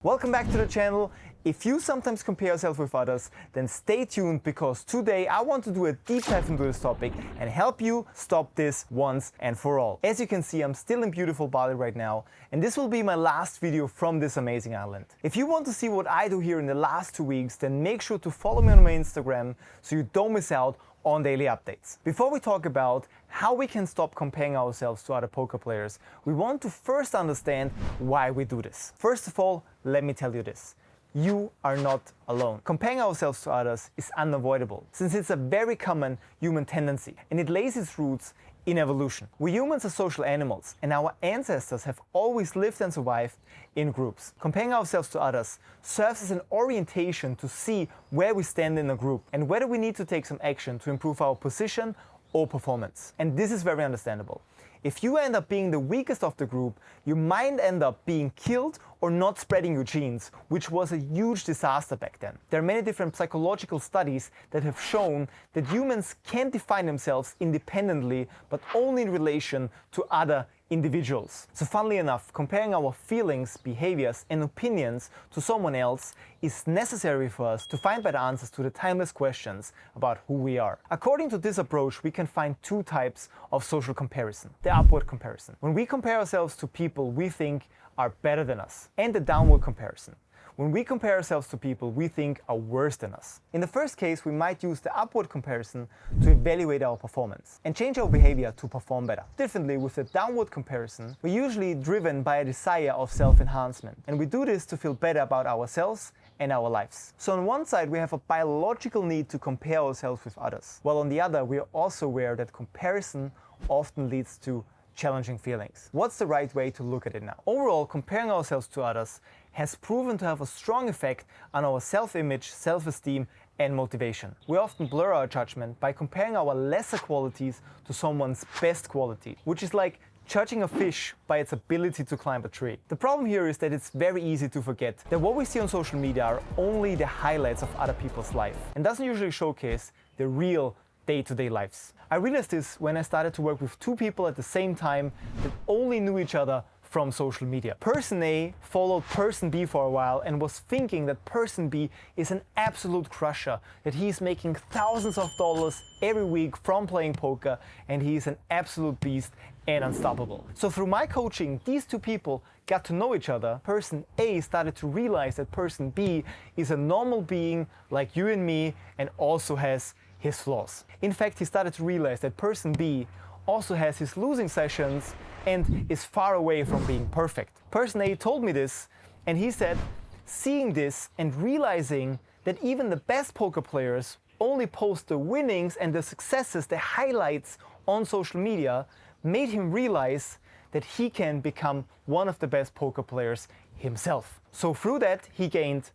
Welcome back to the channel. If you sometimes compare yourself with others, then stay tuned because today I want to do a deep dive into this topic and help you stop this once and for all. As you can see, I'm still in beautiful Bali right now, and this will be my last video from this amazing island. If you want to see what I do here in the last 2 weeks, then make sure to follow me on my Instagram so you don't miss out on daily updates. Before we talk about how we can stop comparing ourselves to other poker players, we want to first understand why we do this. First of all, let me tell you this. You are not alone. Comparing ourselves to others is unavoidable, since it's a very common human tendency, and it lays its roots in evolution. We humans are social animals, and our ancestors have always lived and survived in groups. Comparing ourselves to others serves as an orientation to see where we stand in a group and whether we need to take some action to improve our position or performance. And this is very understandable. If you end up being the weakest of the group, you might end up being killed or not spreading your genes, which was a huge disaster back then. There are many different psychological studies that have shown that humans can define themselves independently, but only in relation to other individuals. So funnily enough, comparing our feelings, behaviors, and opinions to someone else is necessary for us to find better answers to the timeless questions about who we are. According to this approach, we can find two types of social comparison. The upward comparison, when we compare ourselves to people we think are better than us, and the downward comparison, when we compare ourselves to people we think are worse than us. In the first case, we might use the upward comparison to evaluate our performance and change our behavior to perform better. Differently, with the downward comparison, we're usually driven by a desire of self-enhancement, and we do this to feel better about ourselves and our lives. So on one side, we have a biological need to compare ourselves with others, while on the other, we are also aware that comparison often leads to challenging feelings. What's the right way to look at it now? Overall, comparing ourselves to others has proven to have a strong effect on our self-image, self-esteem, and motivation. We often blur our judgment by comparing our lesser qualities to someone's best quality, which is like judging a fish by its ability to climb a tree. The problem here is that it's very easy to forget that what we see on social media are only the highlights of other people's life and doesn't usually showcase the real day-to-day lives. I realized this when I started to work with two people at the same time that only knew each other from social media. Person A followed person B for a while and was thinking that person B is an absolute crusher, that he's making thousands of dollars every week from playing poker, and he's an absolute beast and unstoppable. So through my coaching, these two people got to know each other. Person A started to realize that person B is a normal being like you and me and also has his flaws. In fact, he started to realize that person B also has his losing sessions and is far away from being perfect. Person A told me this, and he said, seeing this and realizing that even the best poker players only post the winnings and the successes, the highlights on social media, made him realize that he can become one of the best poker players himself. So through that, he gained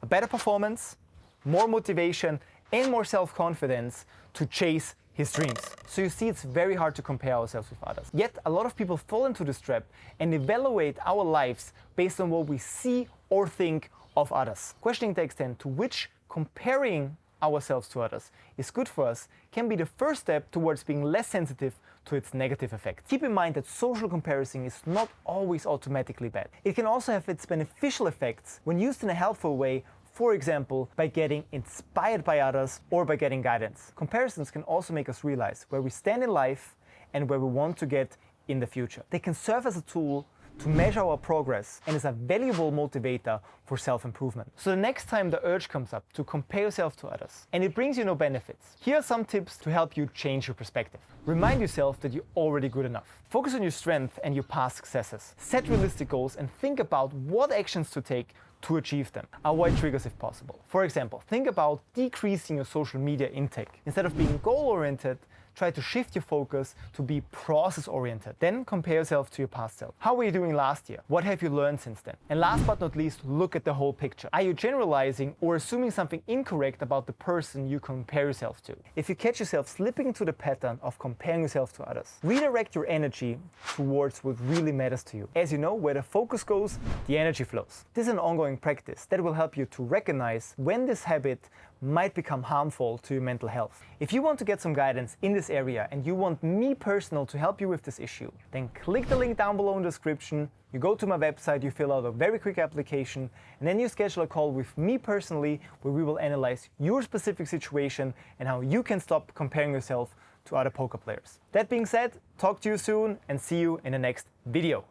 a better performance, more motivation, and more self-confidence to chase his dreams. So you see, it's very hard to compare ourselves with others. Yet a lot of people fall into this trap and evaluate our lives based on what we see or think of others. Questioning the extent to which comparing ourselves to others is good for us can be the first step towards being less sensitive to its negative effects. Keep in mind that social comparison is not always automatically bad. It can also have its beneficial effects when used in a helpful way. For example, by getting inspired by others or by getting guidance. Comparisons can also make us realize where we stand in life and where we want to get in the future. They can serve as a tool to measure our progress and is a valuable motivator for self-improvement. So the next time the urge comes up to compare yourself to others and it brings you no benefits, here are some tips to help you change your perspective. Remind yourself that you're already good enough. Focus on your strength and your past successes. Set realistic goals and think about what actions to take to achieve them. Avoid triggers if possible. For example, think about decreasing your social media intake. Instead of being goal-oriented, try to shift your focus to be process-oriented. Then compare yourself to your past self. How were you doing last year? What have you learned since then? And last but not least, look at the whole picture. Are you generalizing or assuming something incorrect about the person you compare yourself to? If you catch yourself slipping into the pattern of comparing yourself to others, redirect your energy towards what really matters to you. As you know, where the focus goes, the energy flows. This is an ongoing practice that will help you to recognize when this habit might become harmful to your mental health. If you want to get some guidance in this area and you want me personal to help you with this issue, then click the link down below in the description. You go to my website, you fill out a very quick application, and then you schedule a call with me personally where we will analyze your specific situation and how you can stop comparing yourself to other poker players. That being said, talk to you soon and see you in the next video.